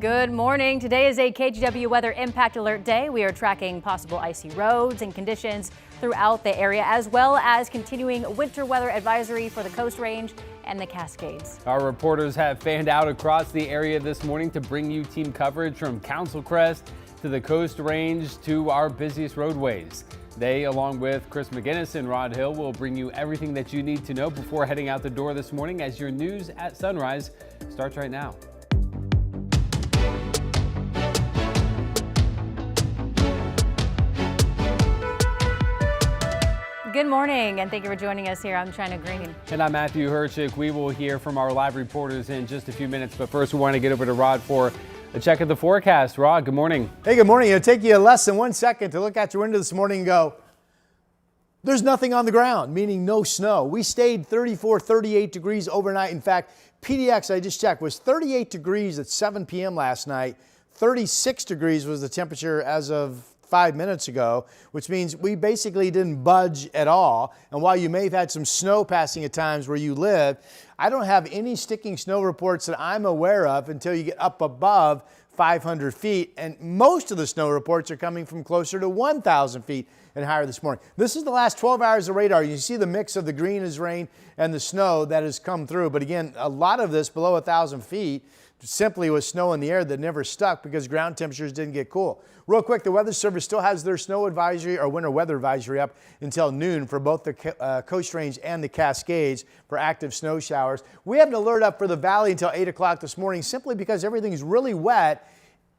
Good morning. Today is a KGW weather impact alert day. We are tracking possible icy roads and conditions throughout the area, as well as continuing winter weather advisory for the Coast Range and the Cascades. Our reporters have fanned out across the area this morning to bring you team coverage from Council Crest to the Coast Range to our busiest roadways. They, along with Chris McGinnis and Rod Hill, will bring you everything that you need to know before heading out the door this morning as your news at sunrise starts right now. Good morning, and thank you for joining us here. I'm China Green. And I'm Matthew Herchick. We will hear from our live reporters in just a few minutes, but first we want to get over to Rod for a check of the forecast. Rod, good morning. Hey, good morning. It'll take you less than 1 second to look out your window this morning and go, there's nothing on the ground, meaning no snow. We stayed 34, 38 degrees overnight. In fact, PDX, I just checked, was 38 degrees at 7 p.m. last night. 36 degrees was the temperature as of 5 minutes ago, which means we basically didn't budge at all. And while you may have had some snow passing at times where you live, I don't have any sticking snow reports that I'm aware of until you get up above 500 feet. And most of the snow reports are coming from closer to 1,000 feet and higher this morning. This is the last 12 hours of radar. You see the mix of the green as rain and the snow that has come through. But again, a lot of this below 1,000 feet simply was snow in the air that never stuck because ground temperatures didn't get cool. Real quick, the Weather Service still has their snow advisory or winter weather advisory up until noon for both the Coast Range and the Cascades for active snow showers. We have an alert up for the valley until 8 o'clock this morning simply because everything's really wet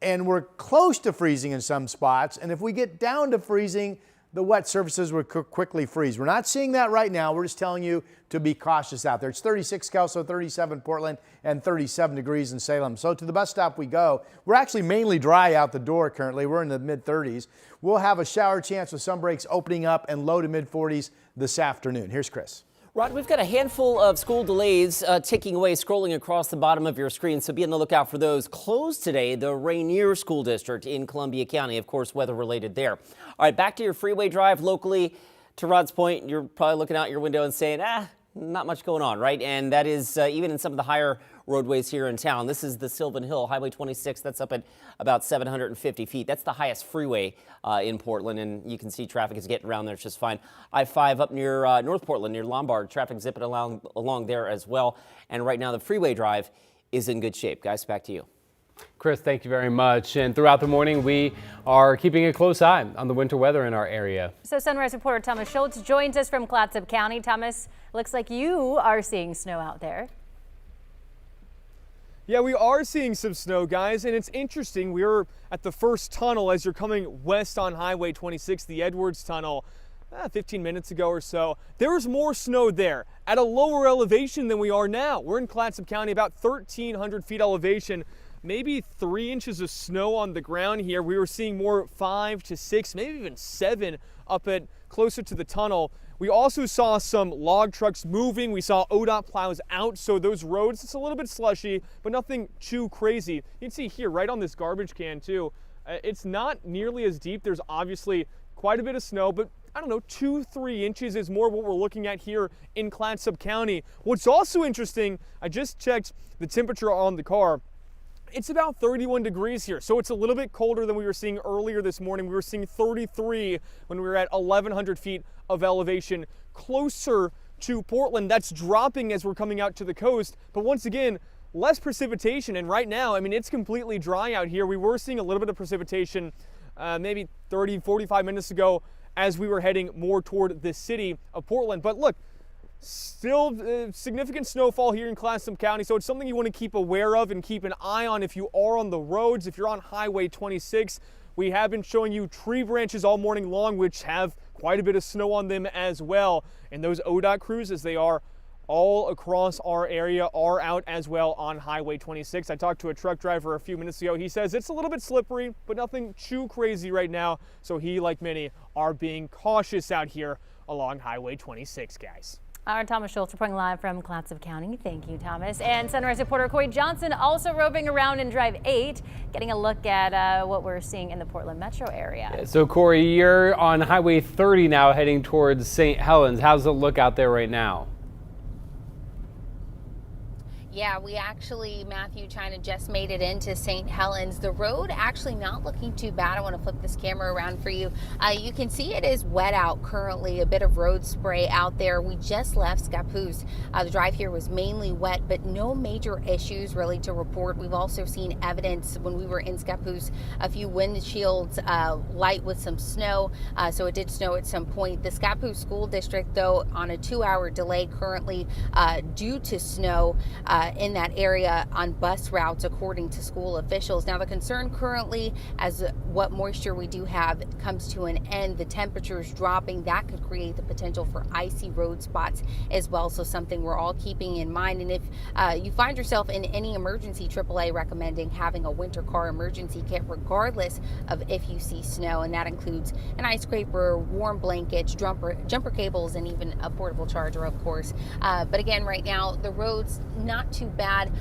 and we're close to freezing in some spots. And if we get down to freezing, the wet surfaces would quickly freeze. We're not seeing that right now. We're just telling you to be cautious out there. It's 36 Kelso, 37 Portland, and 37 degrees in Salem. So to the bus stop we go. We're actually mainly dry out the door currently. We're in the mid-30s. We'll have a shower chance with some breaks opening up and low to mid-40s this afternoon. Here's Chris. Rod, we've got a handful of school delays ticking away, scrolling across the bottom of your screen, so be on the lookout for those. Closed today, the Rainier School District in Columbia County, of course, weather related there. All right, back to your freeway drive locally. To Rod's point, you're probably looking out your window and saying, not much going on, right? And that is even in some of the higher roadways here in town. This is the Sylvan Hill, Highway 26. That's up at about 750 feet. That's the highest freeway in Portland, and you can see traffic is getting around there just fine. I-5 up near North Portland, near Lombard, traffic zipping along there as well. And right now the freeway drive is in good shape. Guys, back to you. Chris, thank you very much. And throughout the morning, we are keeping a close eye on the winter weather in our area. So Sunrise reporter Thomas Schultz joins us from Clatsop County. Thomas, looks like you are seeing snow out there. Yeah, we are seeing some snow, guys, and it's interesting. We're at the first tunnel as you're coming west on Highway 26, the Edwards Tunnel, 15 minutes ago or so. There was more snow there at a lower elevation than we are now. We're in Clatsop County, about 1,300 feet elevation. Maybe 3 inches of snow on the ground here. We were seeing more 5 to 6, maybe even 7 up at closer to the tunnel. We also saw some log trucks moving. We saw ODOT plows out, so those roads, it's a little bit slushy, but nothing too crazy. You can see here right on this garbage can too, it's not nearly as deep. There's obviously quite a bit of snow, but I don't know, 2-3 inches is more what we're looking at here in Clatsop County. What's also interesting, I just checked the temperature on the car. It's about 31 degrees here, so it's a little bit colder than we were seeing earlier this morning. We were seeing 33 when we were at 1,100 feet of elevation closer to Portland. That's dropping as we're coming out to the coast, but once again, less precipitation. And right now, I mean, it's completely dry out here. We were seeing a little bit of precipitation maybe 30-45 minutes ago as we were heading more toward the city of Portland. But look, still significant snowfall here in Clatsop County, so it's something you want to keep aware of and keep an eye on if you are on the roads. If you're on Highway 26, we have been showing you tree branches all morning long, which have quite a bit of snow on them as well. And those ODOT crews, as they are all across our area, are out as well on Highway 26. I talked to a truck driver a few minutes ago. He says it's a little bit slippery, but nothing too crazy right now. So he, like many, are being cautious out here along Highway 26, guys. Our Thomas Schultz reporting live from Clatsop County. Thank you, Thomas. And Sunrise reporter Corey Johnson also roving around in Drive 8, getting a look at what we're seeing in the Portland metro area. Yeah, so Corey, you're on Highway 30 now heading towards St. Helens. How's it look out there right now? Yeah, we actually, Matthew, China just made it into St. Helens. The road actually not looking too bad. I want to flip this camera around for you. You can see it is wet out currently, a bit of road spray out there. We just left Scappoose. The drive here was mainly wet, but no major issues really to report. We've also seen evidence when we were in Scappoose, a few windshields light with some snow. So it did snow at some point. The Scappoose School District, though, on a 2-hour delay currently due to snow in that area on bus routes, according to school officials. Now, the concern currently, as what moisture we do have comes to an end, the temperatures dropping, that could create the potential for icy road spots as well. So something we're all keeping in mind. And if you find yourself in any emergency, AAA recommending having a winter car emergency kit regardless of if you see snow, and that includes an ice scraper, warm blankets, jumper cables, and even a portable charger, of course. But again, right now the roads not too bad.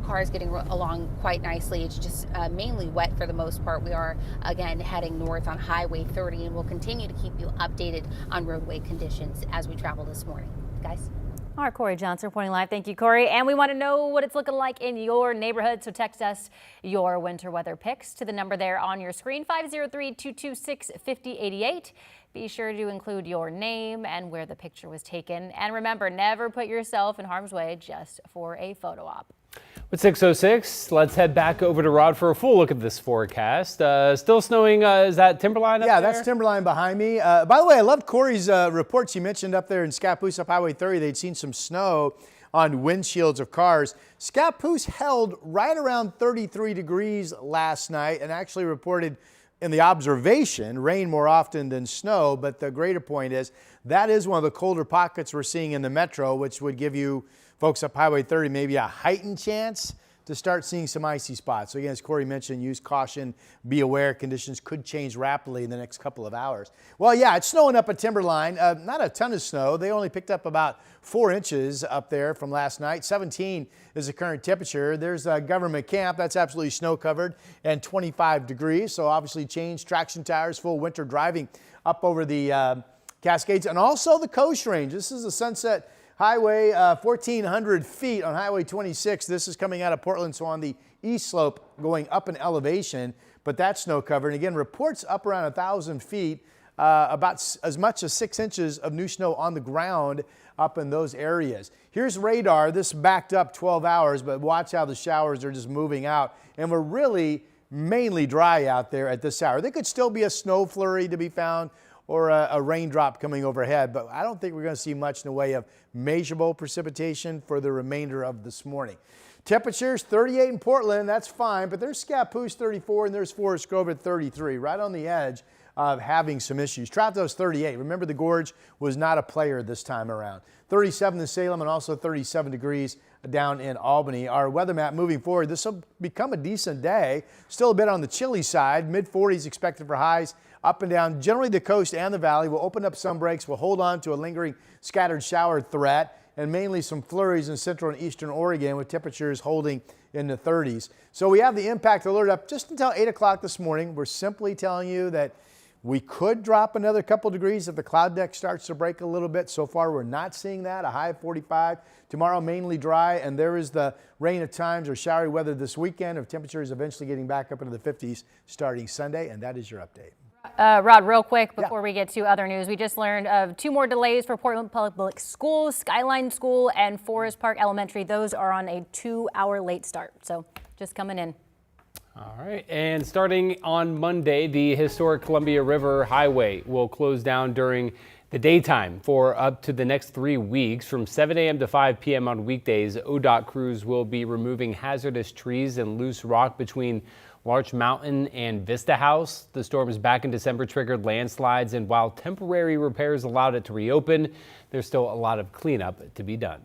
Cars getting along quite nicely. It's just mainly wet for the most part. We are again heading north on Highway 30, and we'll continue to keep you updated on roadway conditions as we travel this morning. Guys. All right, Corey Johnson reporting live. Thank you, Corey. And we want to know what it's looking like in your neighborhood. So text us your winter weather pics to the number there on your screen, 503-226-5088. Be sure to include your name and where the picture was taken. And remember, never put yourself in harm's way just for a photo op. With 6:06, let's head back over to Rod for a full look at this forecast. Still snowing. Is that Timberline up there? Yeah, that's Timberline behind me. By the way, I loved Corey's reports. You mentioned up there in Scappoose up Highway 30, they'd seen some snow on windshields of cars. Scappoose held right around 33 degrees last night and actually reported in the observation rain more often than snow. But the greater point is that is one of the colder pockets we're seeing in the metro, which would give you folks up Highway 30 maybe a heightened chance to start seeing some icy spots. So again, as Corey mentioned, use caution, be aware, conditions could change rapidly in the next couple of hours. Well, yeah, it's snowing up at Timberline. Not a ton of snow. They only picked up about 4 inches up there from last night. 17 is the current temperature. There's a government camp. That's absolutely snow covered and 25 degrees. So obviously changed traction tires, full winter driving up over the Cascades and also the Coast Range. This is the Sunset Highway, 1,400 feet on Highway 26. This is coming out of Portland, so on the east slope going up in elevation, but that's snow covered. And again, reports up around 1,000 feet, about as much as 6 inches of new snow on the ground up in those areas. Here's radar. This backed up 12 hours, but watch how the showers are just moving out. And we're really mainly dry out there at this hour. There could still be a snow flurry to be found or a raindrop coming overhead, but I don't think we're going to see much in the way of measurable precipitation for the remainder of this morning. Temperatures 38 in Portland, that's fine, but there's Scappoose 34 and there's Forest Grove at 33, right on the edge of having some issues. Trapto's 38. Remember, the gorge was not a player this time around. 37 in Salem and also 37 degrees down in Albany. Our weather map moving forward, this will become a decent day. Still a bit on the chilly side. Mid-40s expected for highs up and down. Generally, the coast and the valley will open up some breaks. We'll hold on to a lingering scattered shower threat and mainly some flurries in central and eastern Oregon with temperatures holding in the 30s. So we have the impact alert up just until 8 o'clock this morning. We're simply telling you that we could drop another couple degrees if the cloud deck starts to break a little bit. So far, we're not seeing that. A high of 45. Tomorrow, mainly dry, and there is the rain at times or showery weather this weekend of temperatures eventually getting back up into the 50s starting Sunday, and that is your update. Rod, real quick before we get to other news, we just learned of 2 more delays for Portland Public Schools, Skyline School and Forest Park Elementary. Those are on a 2-hour late start, so just coming in. All right, and starting on Monday, the historic Columbia River Highway will close down during the daytime for up to the next 3 weeks. From 7 a.m. to 5 p.m. on weekdays, ODOT crews will be removing hazardous trees and loose rock between Larch Mountain and Vista House. The storms back in December triggered landslides, and while temporary repairs allowed it to reopen, there's still a lot of cleanup to be done.